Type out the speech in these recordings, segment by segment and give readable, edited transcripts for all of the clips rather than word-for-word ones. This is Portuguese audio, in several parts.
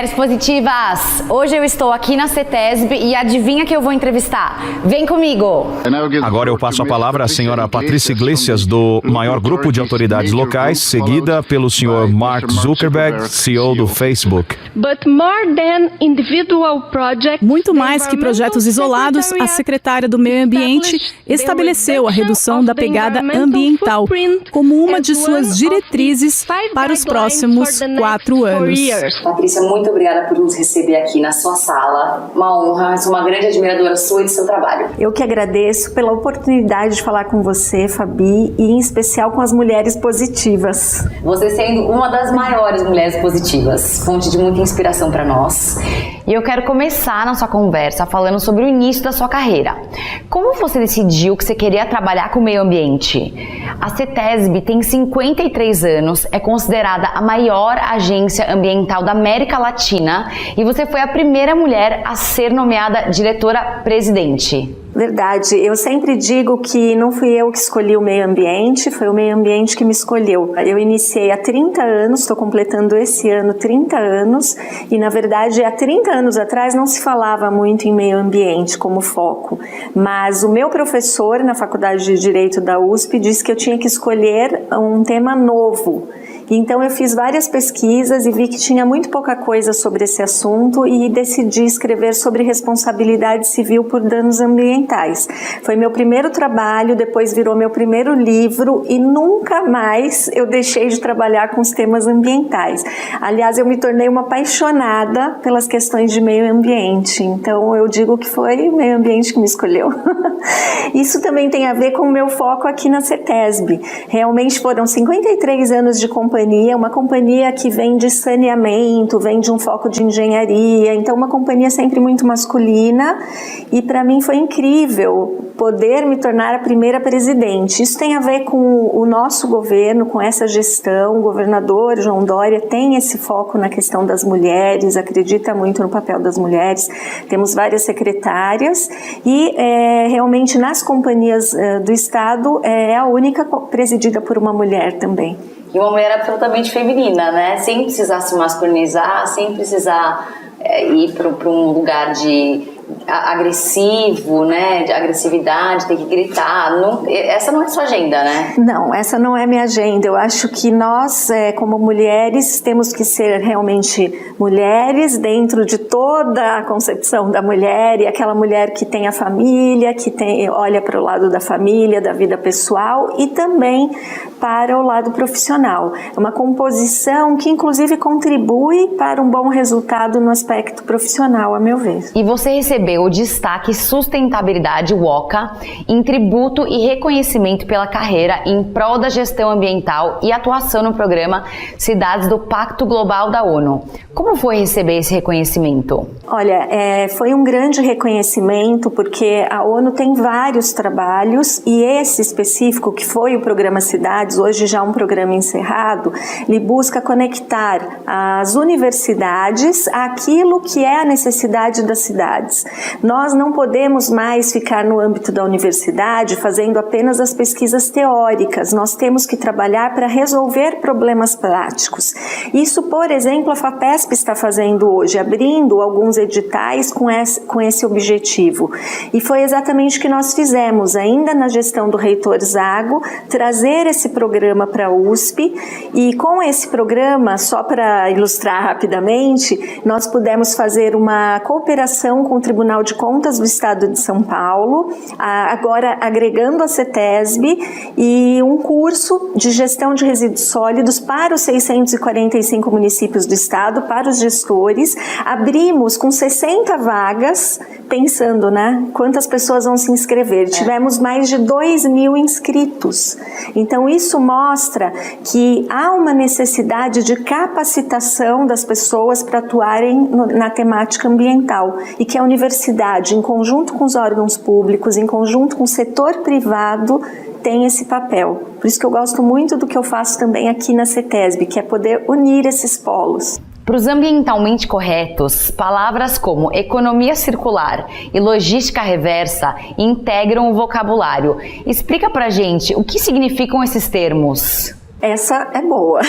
Mulheres positivas! Hoje eu estou aqui na CETESB e adivinha que eu vou entrevistar? Vem comigo! Agora eu passo a palavra à senhora Patrícia Iglesias, do maior grupo de autoridades locais, seguida pelo senhor Mark Zuckerberg, CEO do Facebook. Muito mais que projetos isolados, a secretária do Meio Ambiente estabeleceu a redução da pegada ambiental como uma de suas diretrizes para os próximos 4 anos. Patrícia, muito obrigada por nos receber aqui na sua sala. Uma honra, sou uma grande admiradora sua e do seu trabalho. Eu que agradeço pela oportunidade de falar com você, Fabi, e em especial com as mulheres positivas. Você sendo uma das maiores mulheres positivas, fonte de muita inspiração para nós. E eu quero começar nossa conversa falando sobre o início da sua carreira. Como você decidiu que você queria trabalhar com o meio ambiente? A CETESB tem 53 anos, é considerada a maior agência ambiental da América Latina e você foi a primeira mulher a ser nomeada diretora-presidente. Verdade, eu sempre digo que não fui eu que escolhi o meio ambiente, foi o meio ambiente que me escolheu. Eu iniciei há 30 anos, estou completando esse ano 30 anos e na verdade há 30 anos atrás não se falava muito em meio ambiente como foco, mas o meu professor na Faculdade de Direito da USP disse que eu tinha que escolher um tema novo. Então eu fiz várias pesquisas e vi que tinha muito pouca coisa sobre esse assunto e decidi escrever sobre responsabilidade civil por danos ambientais. Foi meu primeiro trabalho, depois virou meu primeiro livro e nunca mais eu deixei de trabalhar com os temas ambientais. Aliás, eu me tornei uma apaixonada pelas questões de meio ambiente, então eu digo que foi o meio ambiente que me escolheu. Isso também tem a ver com o meu foco aqui na CETESB. Realmente foram 53 anos de companhia, uma companhia que vem de saneamento, vem de um foco de engenharia, então uma companhia sempre muito masculina e para mim foi incrível poder me tornar a primeira presidente. Isso tem a ver com o nosso governo, com essa gestão. O governador João Dória tem esse foco na questão das mulheres, acredita muito no papel das mulheres. Temos várias secretárias e realmente nas companhias do Estado é a única presidida por uma mulher também. E uma mulher absolutamente feminina, né? Sem precisar se masculinizar, sem precisar ir para um lugar de agressivo, né, de agressividade, tem que gritar. Não, essa não é sua agenda, né? Não, essa não é minha agenda. Eu acho que nós, como mulheres, temos que ser realmente mulheres dentro de toda a concepção da mulher e aquela mulher que tem a família, que olha para o lado da família, da vida pessoal e também para o lado profissional. É uma composição que inclusive contribui para um bom resultado no aspecto profissional, a meu ver. E você recebeu o destaque Sustentabilidade WOCA em tributo e reconhecimento pela carreira em prol da gestão ambiental e atuação no programa Cidades do Pacto Global da ONU. Como foi receber esse reconhecimento? Olha, foi um grande reconhecimento porque a ONU tem vários trabalhos e esse específico, que foi o programa Cidades, hoje já um programa encerrado, ele busca conectar as universidades àquilo que é a necessidade das cidades. Nós não podemos mais ficar no âmbito da universidade fazendo apenas as pesquisas teóricas, nós temos que trabalhar para resolver problemas práticos. Isso, por exemplo, a FAPESP está fazendo hoje, abrindo alguns editais com esse objetivo. E foi exatamente o que nós fizemos, ainda na gestão do reitor Zago, trazer esse programa para a USP e com esse programa, só para ilustrar rapidamente, nós pudemos fazer uma cooperação com o Tribunal de Contas do Estado de São Paulo, agora agregando a CETESB e um curso de gestão de resíduos sólidos para os 645 municípios do estado, para os gestores. Abrimos com 60 vagas, pensando, né, quantas pessoas vão se inscrever. Tivemos mais de 2.000 inscritos. Então isso mostra que há uma necessidade de capacitação das pessoas para atuarem na temática ambiental e que a universidade, em conjunto com os órgãos públicos, em conjunto com o setor privado, tem esse papel. Por isso que eu gosto muito do que eu faço também aqui na CETESB, que é poder unir esses polos. Para os ambientalmente corretos, palavras como economia circular e logística reversa integram o vocabulário. Explica pra gente o que significam esses termos. Essa é boa.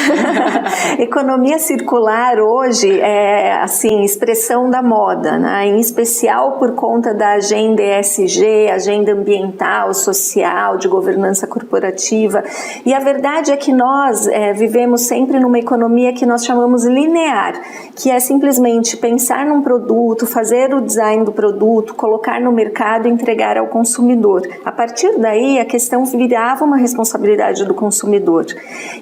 Economia circular hoje é, assim, expressão da moda, né? Em especial por conta da agenda ESG, agenda ambiental, social, de governança corporativa. E a verdade é que nós vivemos sempre numa economia que nós chamamos linear, que é simplesmente pensar num produto, fazer o design do produto, colocar no mercado e entregar ao consumidor. A partir daí, a questão virava uma responsabilidade do consumidor.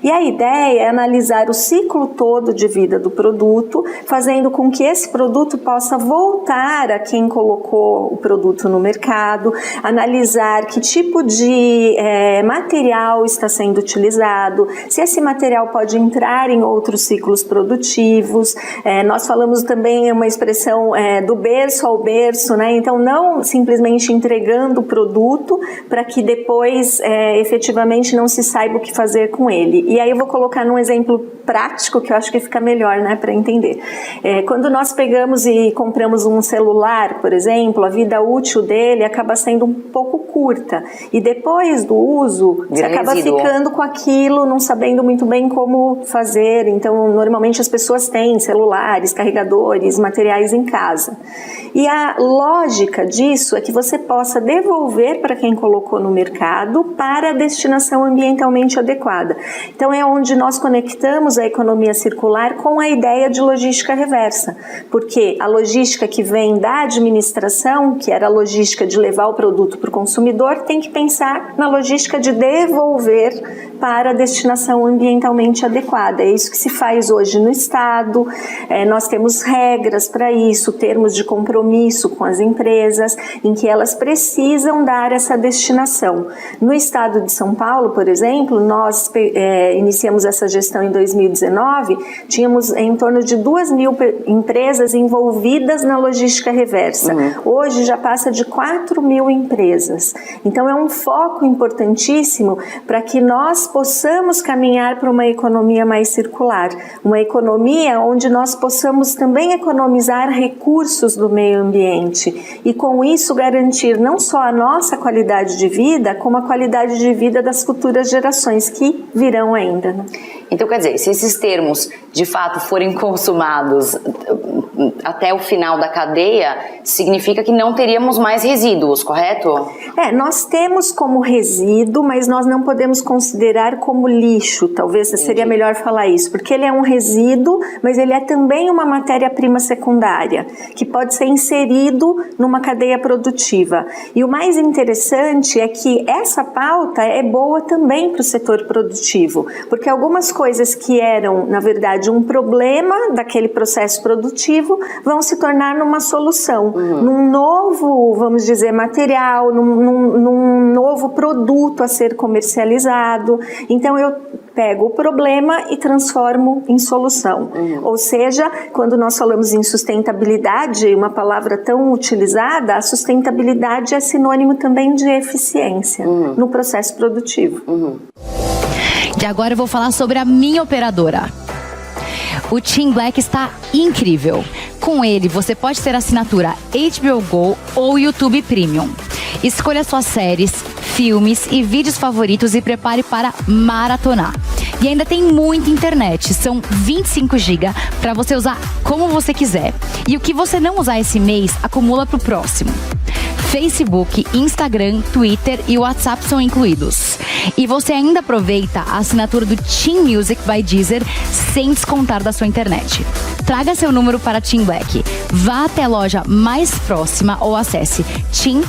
E a ideia é analisar o ciclo todo de vida do produto, fazendo com que esse produto possa voltar a quem colocou o produto no mercado, analisar que tipo de material está sendo utilizado, se esse material pode entrar em outros ciclos produtivos. Nós falamos também uma expressão do berço ao berço, né? Então não simplesmente entregando o produto para que depois efetivamente não se saiba o que fazer com ele. E aí eu vou colocar num exemplo prático que eu acho que fica melhor, né, para entender. Quando nós pegamos e compramos um celular, por exemplo, a vida útil dele acaba sendo um pouco curta. E depois do uso, você acaba ficando com aquilo, não sabendo muito bem como fazer. Então, normalmente as pessoas têm celulares, carregadores, materiais em casa. E a lógica disso é que você possa devolver para quem colocou no mercado para a destinação ambientalmente adequada. Então é onde nós conectamos a economia circular com a ideia de logística reversa, porque a logística que vem da administração, que era a logística de levar o produto para o consumidor, tem que pensar na logística de devolver para a destinação ambientalmente adequada. É isso que se faz hoje no Estado, nós temos regras para isso, termos de compromisso com as empresas, em que elas precisam dar essa destinação. No Estado de São Paulo, por exemplo, nós iniciamos essa gestão em 2019, tínhamos em torno de 2.000 empresas envolvidas na logística reversa. Hoje já passa de 4.000 empresas. Então é um foco importantíssimo para que nós possamos caminhar para uma economia mais circular, uma economia onde nós possamos também economizar recursos do meio ambiente e com isso garantir não só a nossa qualidade de vida, como a qualidade de vida das futuras gerações que virão ainda, né? Então, quer dizer, se esses termos de fato forem consumados até o final da cadeia, significa que não teríamos mais resíduos, correto? Nós temos como resíduo, mas nós não podemos considerar como lixo, talvez seria melhor falar isso, porque ele é um resíduo, mas ele é também uma matéria-prima secundária, que pode ser inserido numa cadeia produtiva. E o mais interessante é que essa pauta é boa também para o setor produtivo, porque algumas coisas que eram, na verdade, um problema daquele processo produtivo vão se tornar numa solução, num novo, vamos dizer, material, num novo produto a ser comercializado. Então eu pego o problema e transformo em solução. Ou seja, quando nós falamos em sustentabilidade, uma palavra tão utilizada, a sustentabilidade é sinônimo também de eficiência no processo produtivo. E agora eu vou falar sobre a minha operadora. O TIM Black está incrível. Com ele, você pode ter assinatura HBO Go ou YouTube Premium. Escolha suas séries, filmes e vídeos favoritos e prepare para maratonar. E ainda tem muita internet, são 25 GB para você usar como você quiser. E o que você não usar esse mês, acumula para o próximo. Facebook, Instagram, Twitter e WhatsApp são incluídos. E você ainda aproveita a assinatura do TIM Music by Deezer sem descontar da sua internet. Traga seu número para TIM Black. Vá até a loja mais próxima ou acesse tim.com.br/TIM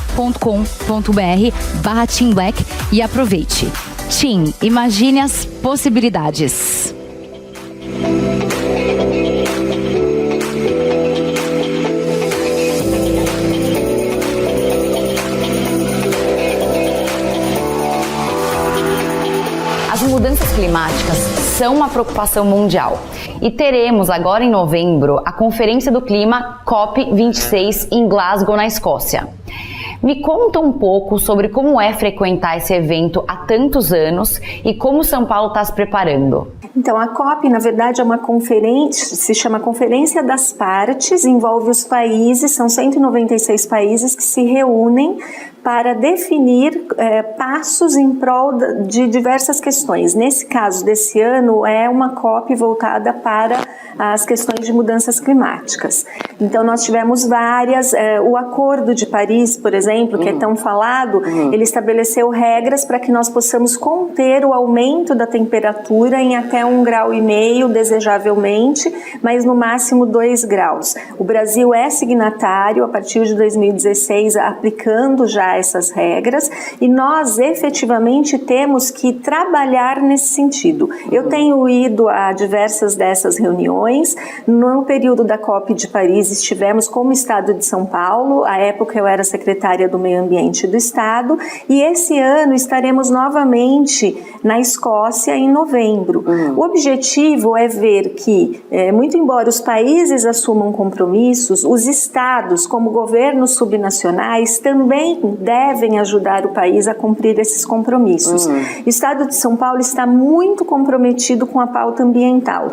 Black e aproveite. TIM, imagine as possibilidades. As mudanças climáticas são uma preocupação mundial e teremos agora em novembro a Conferência do Clima COP26 em Glasgow, na Escócia. Me conta um pouco sobre como é frequentar esse evento há tantos anos e como São Paulo está se preparando. Então, a COP, na verdade, é uma conferência, se chama Conferência das Partes, envolve os países, são 196 países que se reúnem para definir passos em prol de diversas questões. Nesse caso desse ano, é uma COP voltada para as questões de mudanças climáticas. Então, nós tivemos várias, o Acordo de Paris, por exemplo, que é tão falado, ele estabeleceu regras para que nós possamos conter o aumento da temperatura em até 1,5 graus, desejavelmente, mas no máximo 2 graus. O Brasil é signatário, a partir de 2016, aplicando já essas regras, e nós efetivamente temos que trabalhar nesse sentido. Eu tenho ido a diversas dessas reuniões. No período da COP de Paris, estivemos como Estado de São Paulo, à época eu era secretária do Meio Ambiente do Estado, e esse ano estaremos novamente na Escócia em novembro. O objetivo é ver que, muito embora os países assumam compromissos, os estados, como governos subnacionais, também devem ajudar o país a cumprir esses compromissos. O Estado de São Paulo está muito comprometido com a pauta ambiental.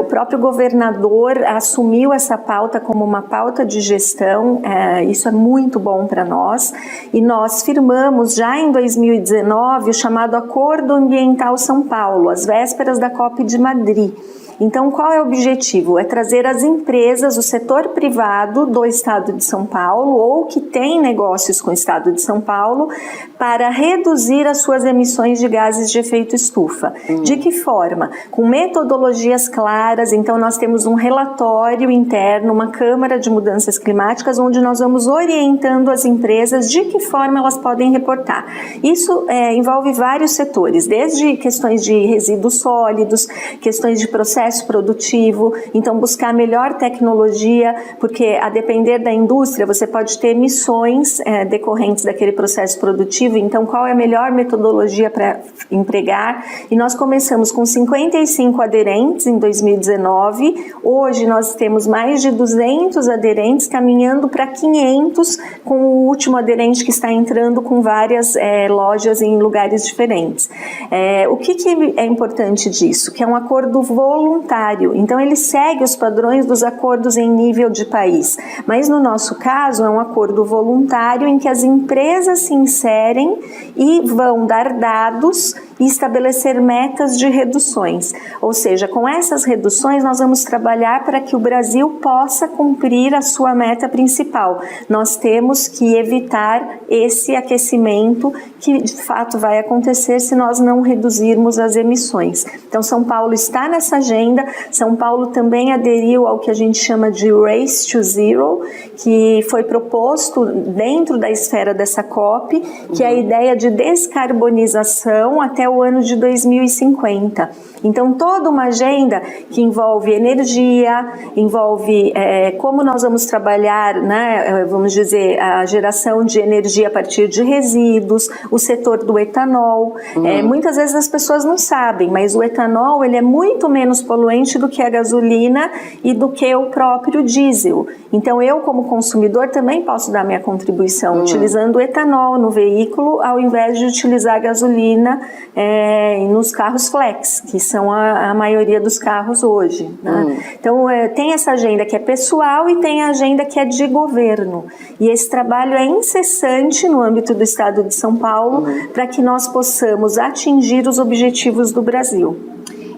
O próprio governador assumiu essa pauta como uma pauta de gestão, isso é muito bom para nós, e nós firmamos já em 2019 o chamado Acordo Ambiental São Paulo, às vésperas da COP de Madrid. Então, qual é o objetivo? É trazer as empresas, o setor privado do Estado de São Paulo ou que tem negócios com o Estado de São Paulo para reduzir as suas emissões de gases de efeito estufa. De que forma? Com metodologias claras. Então, nós temos um relatório interno, uma Câmara de Mudanças Climáticas, onde nós vamos orientando as empresas de que forma elas podem reportar. Isso envolve vários setores, desde questões de resíduos sólidos, questões de processo produtivo, então buscar a melhor tecnologia, porque a depender da indústria você pode ter emissões decorrentes daquele processo produtivo, então qual é a melhor metodologia para empregar? E nós começamos com 55 aderentes em 2019, hoje nós temos mais de 200 aderentes, caminhando para 500, com o último aderente que está entrando com várias lojas em lugares diferentes. O que é importante disso? Que é um acordo voluntário, então ele segue os padrões dos acordos em nível de país, mas no nosso caso é um acordo voluntário em que as empresas se inserem e vão dar dados e estabelecer metas de reduções, ou seja, com essas reduções nós vamos trabalhar para que o Brasil possa cumprir a sua meta principal. Nós temos que evitar esse aquecimento que de fato vai acontecer se nós não reduzirmos as emissões. Então São Paulo está nessa agenda, São Paulo também aderiu ao que a gente chama de Race to Zero, que foi proposto dentro da esfera dessa COP, que é a ideia de descarbonização até o ano de 2050. Então, toda uma agenda que envolve energia, envolve como nós vamos trabalhar, né, vamos dizer, a geração de energia a partir de resíduos, o setor do etanol. Muitas vezes as pessoas não sabem, mas o etanol ele é muito menos poluente do que a gasolina e do que o próprio diesel. Então, eu como consumidor também posso dar minha contribuição utilizando o etanol no veículo, ao invés de utilizar gasolina nos carros flex, que são a maioria dos carros hoje, né? Então, tem essa agenda que é pessoal e tem a agenda que é de governo. E esse trabalho é incessante no âmbito do Estado de São Paulo para que nós possamos atingir os objetivos do Brasil.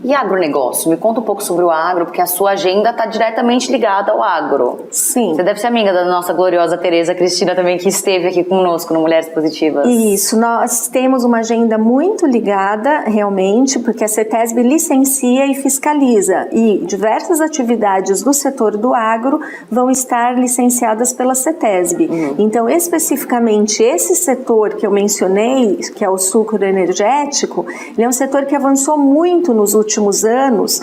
E agronegócio? Me conta um pouco sobre o agro, porque a sua agenda está diretamente ligada ao agro. Sim. Você deve ser amiga da nossa gloriosa Tereza Cristina também, que esteve aqui conosco no Mulheres Positivas. Isso, nós temos uma agenda muito ligada, realmente, porque a CETESB licencia e fiscaliza, e diversas atividades do setor do agro vão estar licenciadas pela CETESB. Então, especificamente, esse setor que eu mencionei, que é o sucro energético, ele é um setor que avançou muito nos últimos anos,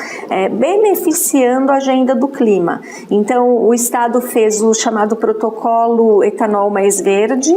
beneficiando a agenda do clima. Então, o Estado fez o chamado protocolo Etanol Mais Verde,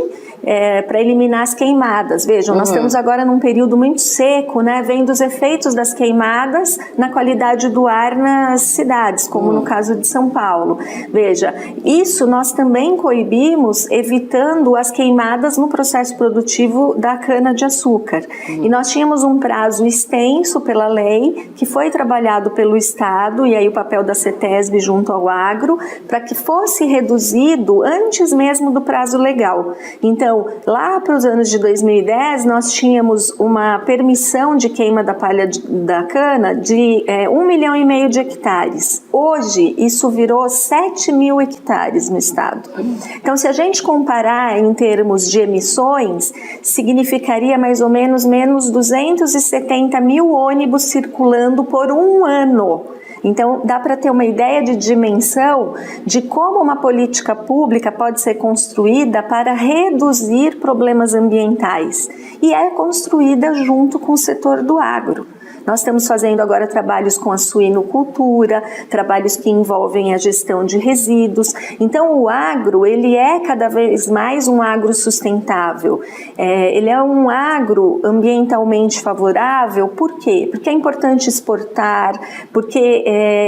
para eliminar as queimadas. Vejam, nós estamos agora num período muito seco, né? Vendo os efeitos das queimadas na qualidade do ar nas cidades, como no caso de São Paulo. Veja, isso nós também coibimos, evitando as queimadas no processo produtivo da cana-de-açúcar. E nós tínhamos um prazo extenso pela lei que foi trabalhado pelo Estado, e aí o papel da CETESB junto ao agro, para que fosse reduzido antes mesmo do prazo legal. Então, lá para os anos de 2010, nós tínhamos uma permissão de queima da palha da cana de 1,5 milhão de hectares. Hoje, isso virou 7 mil hectares no estado. Então, se a gente comparar em termos de emissões, significaria mais ou menos 270 mil ônibus circulando por um ano. Então, dá para ter uma ideia de dimensão de como uma política pública pode ser construída para reduzir problemas ambientais. E é construída junto com o setor do agro. Nós estamos fazendo agora trabalhos com a suinocultura, trabalhos que envolvem a gestão de resíduos. Então, o agro, ele é cada vez mais um agro sustentável. Ele é um agro ambientalmente favorável. Por quê? Porque é importante exportar, porque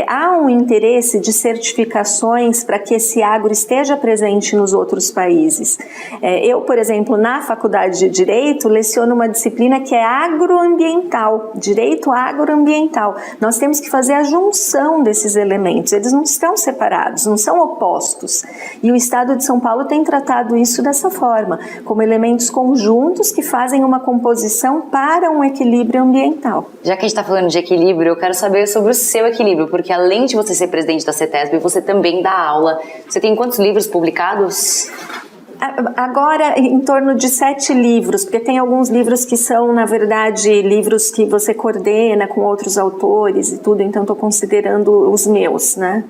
há um interesse de certificações para que esse agro esteja presente nos outros países. Eu, por exemplo, na Faculdade de Direito, leciono uma disciplina que é agroambiental, direito agroambiental. Nós temos que fazer a junção desses elementos, eles não estão separados, não são opostos. E o Estado de São Paulo tem tratado isso dessa forma, como elementos conjuntos que fazem uma composição para um equilíbrio ambiental. Já que a gente está falando de equilíbrio, eu quero saber sobre o seu equilíbrio, porque além de você ser presidente da CETESB, você também dá aula. Você tem quantos livros publicados? Agora, em torno de 7 livros, porque tem alguns livros que são, na verdade, livros que você coordena com outros autores e tudo, então estou considerando os meus, né?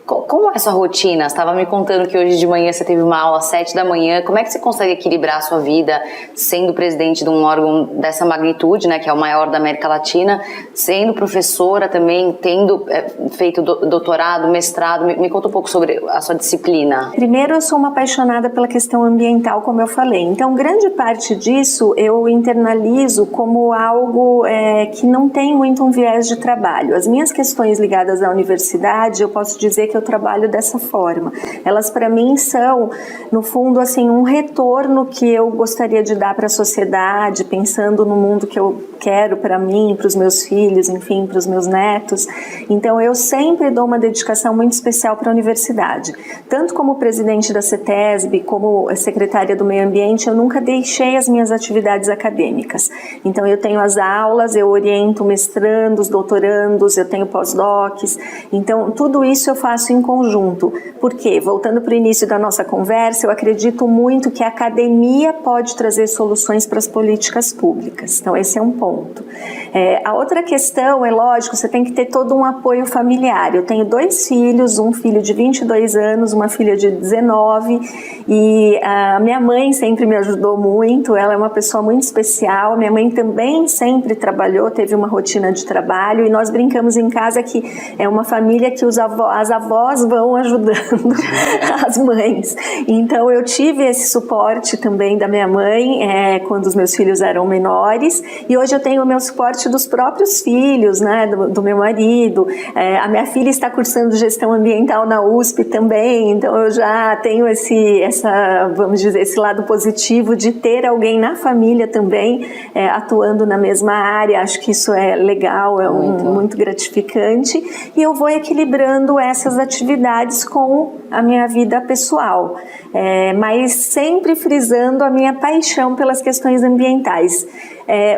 Como é a sua rotina? Você estava me contando que hoje de manhã você teve uma aula às 7 da manhã. Como é que você consegue equilibrar a sua vida sendo presidente de um órgão dessa magnitude, né, que é o maior da América Latina, sendo professora também, tendo feito doutorado, mestrado? Me conta um pouco sobre a sua disciplina. Primeiro, eu sou uma apaixonada pela questão ambiental, como eu falei. Então, grande parte disso eu internalizo como algo que não tem muito um viés de trabalho. As minhas questões ligadas à universidade, eu posso dizer que eu trabalho dessa forma. Elas, para mim, são, no fundo, assim, um retorno que eu gostaria de dar para a sociedade, pensando no mundo que eu quero para mim, para os meus filhos, enfim, para os meus netos. Então, eu sempre dou uma dedicação muito especial para a universidade. Tanto como presidente da CETESB, como secretária do Meio Ambiente, eu nunca deixei as minhas atividades acadêmicas. Então, eu tenho as aulas, eu oriento mestrandos, doutorandos, eu tenho pós-docs. Então, tudo isso eu faço em conjunto. Por quê? Voltando para o início da nossa conversa, eu acredito muito que a academia pode trazer soluções para as políticas públicas. Então, esse é um ponto. A outra questão, é lógico, você tem que ter todo um apoio familiar. Eu tenho 2 filhos, um filho de 22 anos, uma filha de 19, e a minha mãe sempre me ajudou muito, ela é uma pessoa muito especial. Minha mãe também sempre trabalhou, teve uma rotina de trabalho, e nós brincamos em casa que é uma família que as avós vão ajudando as mães. Então, eu tive esse suporte também da minha mãe quando os meus filhos eram menores, e hoje eu tenho o meu suporte dos próprios filhos, né, do meu marido. A minha filha está cursando gestão ambiental na USP também, então eu já tenho vamos dizer, esse lado positivo de ter alguém na família também atuando na mesma área. Acho que isso é legal, é muito gratificante, e eu vou equilibrando essas atividades com a minha vida pessoal, mas sempre frisando a minha paixão pelas questões ambientais.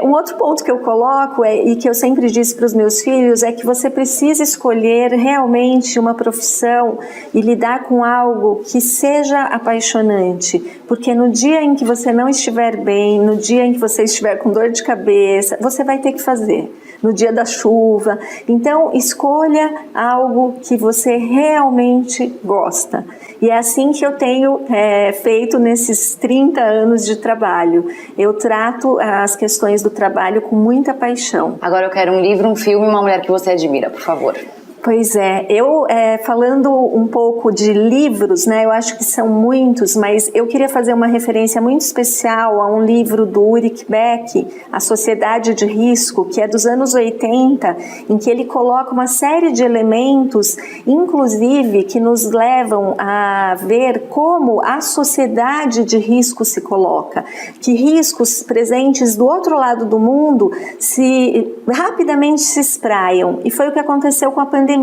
Um outro ponto que eu coloco e que eu sempre disse para os meus filhos é que você precisa escolher realmente uma profissão e lidar com algo que seja apaixonante, porque no dia em que você não estiver bem, no dia em que você estiver com dor de cabeça, você vai ter que fazer. No dia da chuva. Então, escolha algo que você realmente gosta. E é assim que eu tenho feito nesses 30 anos de trabalho. Eu trato as questões do trabalho com muita paixão. Agora eu quero um livro, um filme, uma mulher que você admira, por favor. Pois é, eu falando um pouco de livros, né, eu acho que são muitos, mas eu queria fazer uma referência muito especial a um livro do Ulrich Beck, A Sociedade de Risco, que é dos anos 80, em que ele coloca uma série de elementos, inclusive, que nos levam a ver como a sociedade de risco se coloca, que riscos presentes do outro lado do mundo rapidamente se espraiam, e foi o que aconteceu com a pandemia.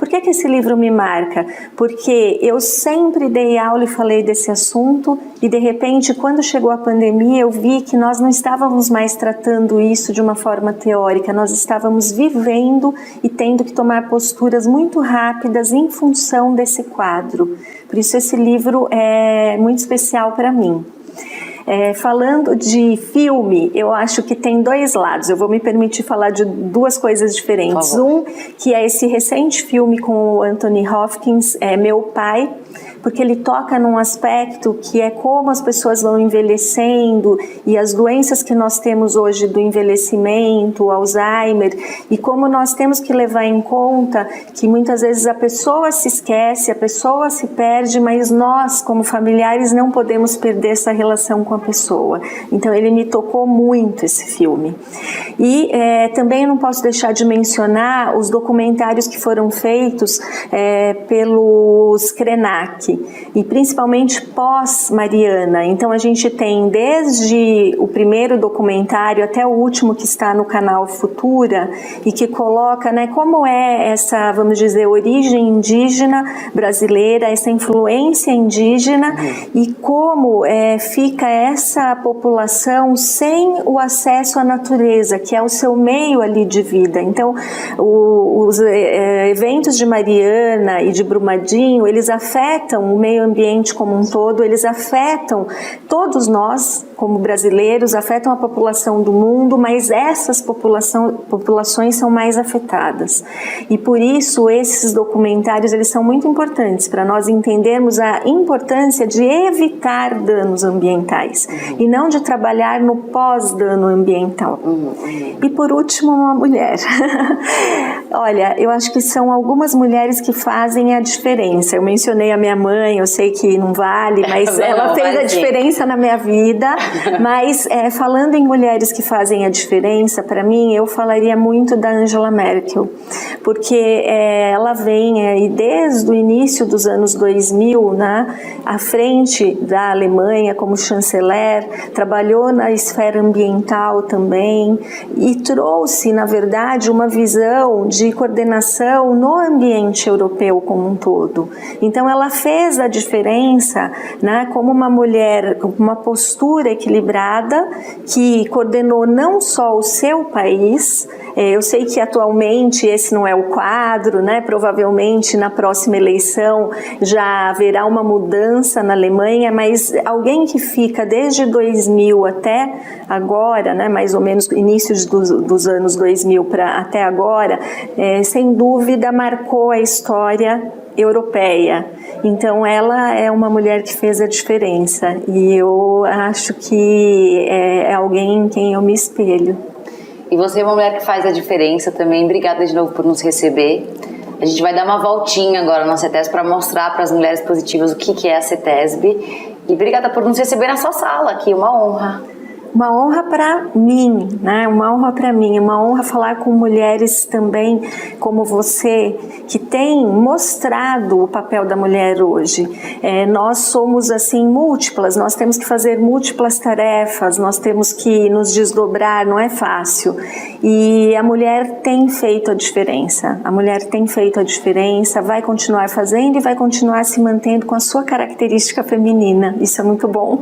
Por que esse livro me marca? Porque eu sempre dei aula e falei desse assunto e de repente quando chegou a pandemia eu vi que nós não estávamos mais tratando isso de uma forma teórica, nós estávamos vivendo e tendo que tomar posturas muito rápidas em função desse quadro. Por isso esse livro é muito especial para mim. Falando de filme, eu acho que tem dois lados. Eu vou me permitir falar de duas coisas diferentes. Um, que é esse recente filme com o Anthony Hopkins, Meu Pai, porque ele toca num aspecto que é como as pessoas vão envelhecendo e as doenças que nós temos hoje do envelhecimento, Alzheimer, e como nós temos que levar em conta que muitas vezes a pessoa se esquece, a pessoa se perde, mas nós, como familiares, não podemos perder essa relação com a pessoa. Então ele me tocou muito, esse filme. E também eu não posso deixar de mencionar os documentários que foram feitos pelos Krenak, e principalmente pós-Mariana. Então a gente tem desde o primeiro documentário até o último que está no canal Futura e que coloca, né, como é essa, vamos dizer, origem indígena brasileira, essa influência indígena e como fica essa população sem o acesso à natureza, que é o seu meio ali de vida. Então os eventos de Mariana e de Brumadinho, eles afetam o meio ambiente como um todo, eles afetam todos nós como brasileiros, afetam a população do mundo, mas essas populações são mais afetadas. E por isso esses documentários eles são muito importantes para nós entendermos a importância de evitar danos ambientais e não de trabalhar no pós-dano ambiental. E por último, uma mulher. Olha, eu acho que são algumas mulheres que fazem a diferença. Eu mencionei a minha mãe, eu sei que não vale, mas ela fez a diferença na minha vida. Mas falando em mulheres que fazem a diferença, para mim, eu falaria muito da Angela Merkel, porque ela vem aí desde o início dos anos 2000, né, à frente da Alemanha como chanceler, trabalhou na esfera ambiental também e trouxe, na verdade, uma visão de coordenação no ambiente europeu como um todo. Então ela fez a diferença, né, como uma mulher com uma postura equilibrada que coordenou não só o seu país. Eu sei que atualmente esse não é o quadro, né? Provavelmente na próxima eleição já haverá uma mudança na Alemanha, mas alguém que fica desde 2000 até agora, né? Mais ou menos inícios dos anos 2000 até agora, sem dúvida marcou a história europeia. Então ela é uma mulher que fez a diferença e eu acho que é alguém em quem eu me espelho. E você é uma mulher que faz a diferença também. Obrigada de novo por nos receber. A gente vai dar uma voltinha agora na CETESB para mostrar para as mulheres positivas o que é a CETESB. E obrigada por nos receber na sua sala aqui, uma honra. Uma honra para mim, né? Uma honra para mim, uma honra falar com mulheres também como você, que tem mostrado o papel da mulher hoje. Nós somos assim múltiplas, nós temos que fazer múltiplas tarefas, nós temos que nos desdobrar, não é fácil. E a mulher tem feito a diferença, a mulher tem feito a diferença, vai continuar fazendo e vai continuar se mantendo com a sua característica feminina. Isso é muito bom.